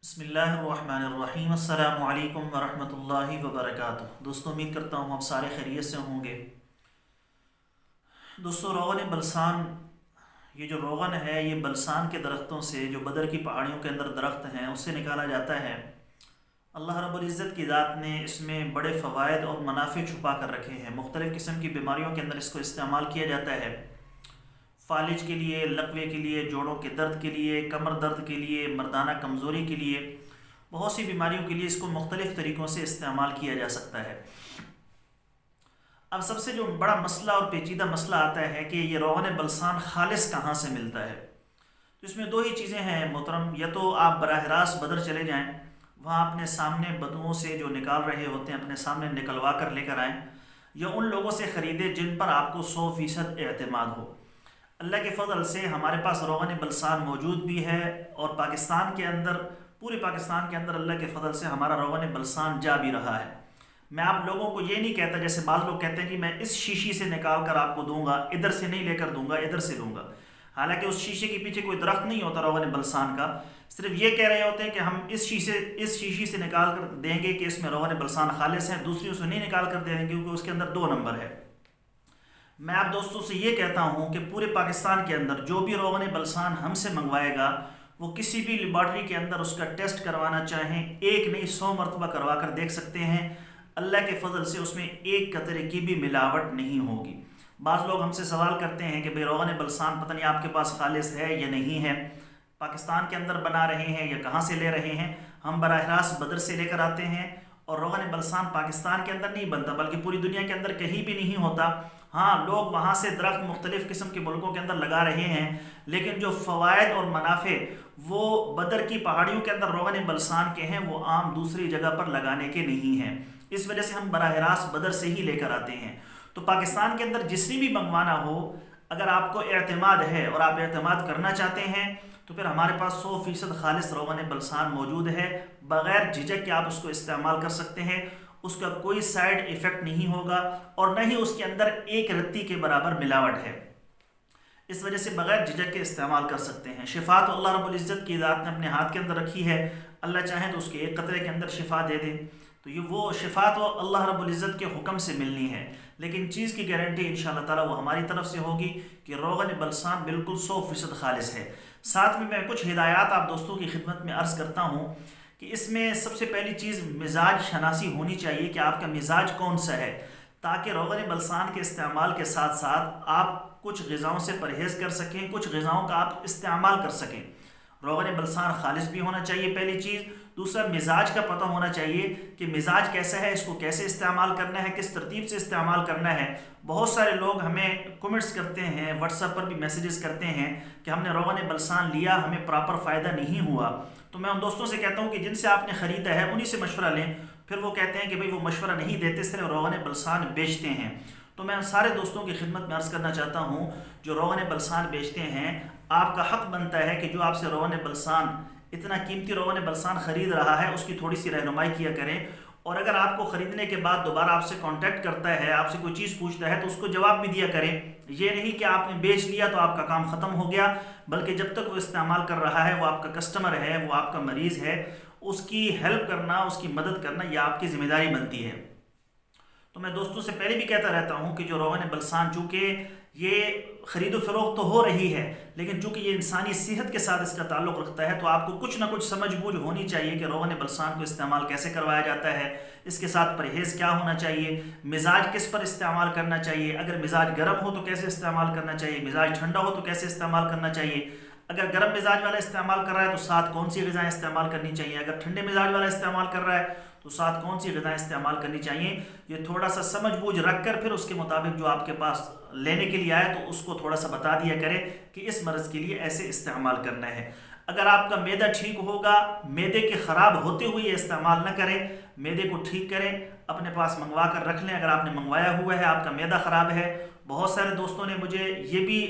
بسم اللہ الرحمن الرحیم۔ السلام علیکم ورحمۃ اللہ وبرکاتہ۔ دوستوں امید کرتا ہوں آپ سارے خیریت سے ہوں گے۔ دوستوں روغن بلسان، یہ جو روغن ہے یہ بلسان کے درختوں سے، جو بدر کی پہاڑیوں کے اندر درخت ہیں اس سے نکالا جاتا ہے۔ اللہ رب العزت کی ذات نے اس میں بڑے فوائد اور منافع چھپا کر رکھے ہیں۔ مختلف قسم کی بیماریوں کے اندر اس کو استعمال کیا جاتا ہے۔ فالج کے لیے، لقوے کے لیے، جوڑوں کے درد کے لیے، کمر درد کے لیے، مردانہ کمزوری کے لیے، بہت سی بیماریوں کے لیے اس کو مختلف طریقوں سے استعمال کیا جا سکتا ہے۔ اب سب سے جو بڑا مسئلہ اور پیچیدہ مسئلہ آتا ہے کہ یہ روغن بلسان خالص کہاں سے ملتا ہے؟ تو اس میں دو ہی چیزیں ہیں محترم، یا تو آپ براہ راست بدر چلے جائیں، وہاں اپنے سامنے بدوؤں سے جو نکال رہے ہوتے ہیں اپنے سامنے نکلوا کر لے کر آئیں، یا ان لوگوں سے خریدیں جن پر آپ کو 100% اعتماد ہو۔ اللہ کے فضل سے ہمارے پاس روغن بلسان موجود بھی ہے، اور پاکستان کے اندر، پورے پاکستان کے اندر اللہ کے فضل سے ہمارا روغن بلسان جا بھی رہا ہے۔ میں آپ لوگوں کو یہ نہیں کہتا جیسے بعض لوگ کہتے ہیں کہ میں اس شیشی سے نکال کر آپ کو دوں گا، ادھر سے نہیں لے کر دوں گا، ادھر سے دوں گا۔ حالانکہ اس شیشے کے پیچھے کوئی درخت نہیں ہوتا روغن بلسان کا، صرف یہ کہہ رہے ہوتے ہیں کہ ہم اس شیشی سے نکال کر دیں گے کہ اس میں روغن بلسان خالص ہے، دوسری سے نہیں نکال کر دیں گے کیونکہ اس کے اندر 2 نمبر ہے۔ میں آپ دوستوں سے یہ کہتا ہوں کہ پورے پاکستان کے اندر جو بھی روغن بلسان ہم سے منگوائے گا، وہ کسی بھی لیبارٹری کے اندر اس کا ٹیسٹ کروانا چاہیں، ایک نہیں 100 مرتبہ کروا کر دیکھ سکتے ہیں۔ اللہ کے فضل سے اس میں ایک قطرے کی بھی ملاوٹ نہیں ہوگی۔ بعض لوگ ہم سے سوال کرتے ہیں کہ بھئی روغن بلسان پتہ نہیں آپ کے پاس خالص ہے یا نہیں ہے، پاکستان کے اندر بنا رہے ہیں یا کہاں سے لے رہے ہیں؟ ہم براہ راست بدر سے لے کر آتے ہیں، اور روغن بلسان پاکستان کے اندر نہیں بنتا بلکہ پوری دنیا کے اندر کہیں بھی نہیں ہوتا۔ ہاں، لوگ وہاں سے درخت مختلف قسم کے ملکوں کے اندر لگا رہے ہیں، لیکن جو فوائد اور منافع وہ بدر کی پہاڑیوں کے اندر روغن بلسان کے ہیں، وہ عام دوسری جگہ پر لگانے کے نہیں ہیں۔ اس وجہ سے ہم براہ راست بدر سے ہی لے کر آتے ہیں۔ تو پاکستان کے اندر جس نے بھی منگوانا ہو، اگر آپ کو اعتماد ہے اور آپ اعتماد کرنا چاہتے ہیں تو پھر ہمارے پاس 100% خالص روغن بلسان موجود ہے، بغیر جھجک کے آپ اس کو استعمال کر سکتے ہیں۔ اس کا کوئی سائیڈ ایفیکٹ نہیں ہوگا، اور نہ ہی اس کے اندر ایک رتی کے برابر ملاوٹ ہے۔ اس وجہ سے بغیر جھجک کے استعمال کر سکتے ہیں۔ شفا تو اللہ رب العزت کی ذات نے اپنے ہاتھ کے اندر رکھی ہے، اللہ چاہیں تو اس کے ایک قطرے کے اندر شفا دے دے، تو یہ وہ شفا تو اللہ رب العزت کے حکم سے ملنی ہے، لیکن چیز کی گارنٹی انشاءاللہ تعالی وہ ہماری طرف سے ہوگی کہ روغن بلسان بالکل 100% خالص ہے۔ ساتھ میں کچھ ہدایات آپ دوستوں کی خدمت میں عرض کرتا ہوں کہ اس میں سب سے پہلی چیز مزاج شناسی ہونی چاہیے کہ آپ کا مزاج کون سا ہے، تاکہ روغن بلسان کے استعمال کے ساتھ ساتھ آپ کچھ غذاؤں سے پرہیز کر سکیں، کچھ غذاؤں کا آپ استعمال کر سکیں۔ روغن بلسان خالص بھی ہونا چاہیے پہلی چیز۔ دوسرا، مزاج کا پتہ ہونا چاہیے کہ مزاج کیسا ہے، اس کو کیسے استعمال کرنا ہے، کس ترتیب سے استعمال کرنا ہے۔ بہت سارے لوگ ہمیں کمنٹس کرتے ہیں، واٹس ایپ پر بھی میسیجز کرتے ہیں کہ ہم نے روغن بلسان لیا، ہمیں پراپر فائدہ نہیں ہوا۔ تو میں ان دوستوں سے کہتا ہوں کہ جن سے آپ نے خریدا ہے انہی سے مشورہ لیں۔ پھر وہ کہتے ہیں کہ بھئی وہ مشورہ نہیں دیتے، صرف روغن بلسان بیچتے ہیں۔ تو میں سارے دوستوں کی خدمت میں عرض کرنا چاہتا ہوں، جو روغن بلسان بیچتے ہیں، آپ کا حق بنتا ہے کہ جو آپ سے روغن بلسان، اتنا قیمتی روغن بلسان خرید رہا ہے، اس کی تھوڑی سی رہنمائی کیا کریں، اور اگر آپ کو خریدنے کے بعد دوبارہ آپ سے کانٹیکٹ کرتا ہے، آپ سے کوئی چیز پوچھتا ہے تو اس کو جواب بھی دیا کریں۔ یہ نہیں کہ آپ نے بیچ لیا تو آپ کا کام ختم ہو گیا، بلکہ جب تک وہ استعمال کر رہا ہے، وہ آپ کا کسٹمر ہے، وہ آپ کا مریض ہے، اس کی ہیلپ کرنا، اس کی مدد کرنا یہ آپ کی ذمہ داری بنتی ہے۔ تو میں دوستوں سے پہلے بھی کہتا رہتا ہوں کہ جو روغن بلسان، چونکہ یہ خرید و فروخت تو ہو رہی ہے، لیکن چونکہ یہ انسانی صحت کے ساتھ اس کا تعلق رکھتا ہے، تو آپ کو کچھ نہ کچھ سمجھ بوجھ ہونی چاہیے کہ روغن بلسان کو استعمال کیسے کروایا جاتا ہے، اس کے ساتھ پرہیز کیا ہونا چاہیے، مزاج کس پر استعمال کرنا چاہیے، اگر مزاج گرم ہو تو کیسے استعمال کرنا چاہیے، مزاج ٹھنڈا ہو تو کیسے استعمال کرنا چاہیے، اگر گرم مزاج والا استعمال کر رہا ہے تو ساتھ کون سی غذائیں استعمال کرنی چاہیے، اگر ٹھنڈے مزاج والا استعمال کر رہا ہے تو ساتھ کون سی غذائیں استعمال کرنی چاہیے۔ یہ تھوڑا سا سمجھ بوجھ رکھ کر پھر اس کے مطابق جو آپ کے پاس لینے کے لیے آئے تو اس کو تھوڑا سا بتا دیا کرے کہ اس مرض کے لیے ایسے استعمال کرنا ہے۔ اگر آپ کا معدہ ٹھیک ہوگا، معدے کے خراب ہوتے ہوئے یہ استعمال نہ کریں، معدے کو ٹھیک کریں، اپنے پاس منگوا کر رکھ لیں۔ اگر آپ نے منگوایا ہوا ہے، آپ کا معدہ خراب ہے، بہت سارے دوستوں نے مجھے یہ بھی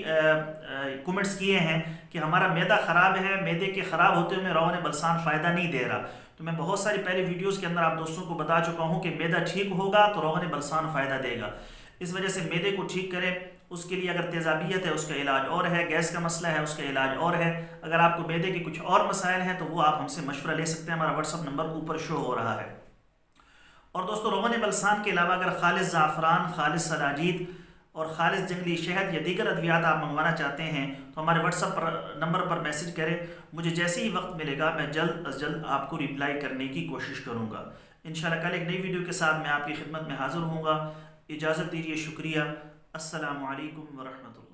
کمنٹس کیے ہیں کہ ہمارا معدہ خراب ہے، معدے کے خراب ہوتے ہوئے روغن بلسان فائدہ نہیں دے رہا۔ تو میں بہت ساری پہلی ویڈیوز کے اندر آپ دوستوں کو بتا چکا ہوں کہ معدہ ٹھیک ہوگا تو روغن بلسان فائدہ دے گا۔ اس وجہ سے معدے کو ٹھیک کریں، اس کے لیے اگر تیزابیت ہے اس کا علاج اور ہے، گیس کا مسئلہ ہے اس کا علاج اور ہے، اگر آپ کو معدے کے کچھ اور مسائل ہیں تو وہ آپ ہم سے مشورہ لے سکتے ہیں، ہمارا واٹس ایپ نمبر اوپر شو ہو رہا ہے۔ اور دوستو روغن بلسان کے علاوہ اگر خالص زعفران، خالص سلاجید اور خالص جنگلی شہد یا دیگر ادویات آپ منگوانا چاہتے ہیں تو ہمارے واٹس ایپ نمبر پر میسج کریں، مجھے جیسے ہی وقت ملے گا میں جلد از جلد آپ کو ریپلائی کرنے کی کوشش کروں گا۔ انشاءاللہ کل ایک نئی ویڈیو کے ساتھ میں آپ کی خدمت میں حاضر ہوں گا۔ اجازت دیجیے، شکریہ، السلام علیکم ورحمۃ اللہ۔